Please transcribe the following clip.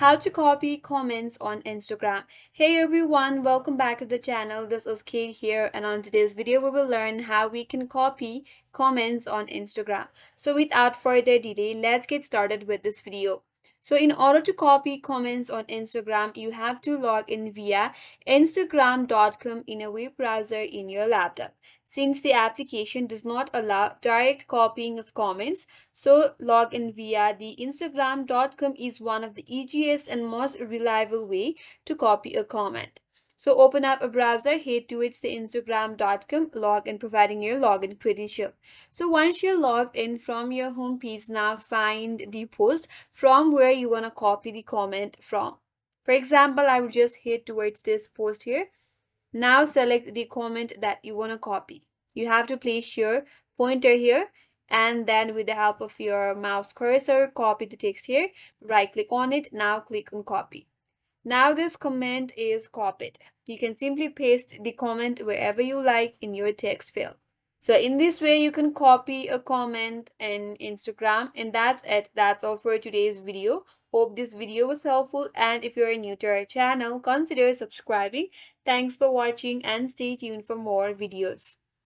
How to copy comments on Instagram. Hey everyone, welcome back to the channel. This is Kate here, and on today's video we will learn how we can copy comments on Instagram. So without further delay, let's get started with this video. So in order to copy comments on Instagram, you have to log in via instagram.com in a web browser in your laptop. Since the application does not allow direct copying of comments, so log in via the instagram.com is one of the easiest and most reliable way to copy a comment. So open up a browser, head towards the instagram.com, log in providing your login credential. So once you're logged in from your home page, now find the post from where you want to copy the comment from. For example, I will just head towards this post here. Now select the comment that you want to copy. You have to place your pointer here, and then with the help of your mouse cursor, copy the text here. Right click on it. Now click on copy. Now this comment is copied. You can simply paste the comment wherever you like in your text field. So in this way, you can copy a comment in Instagram, and that's it. That's all for today's video. Hope this video was helpful, and if you're new to our channel, consider subscribing. Thanks for watching and stay tuned for more videos.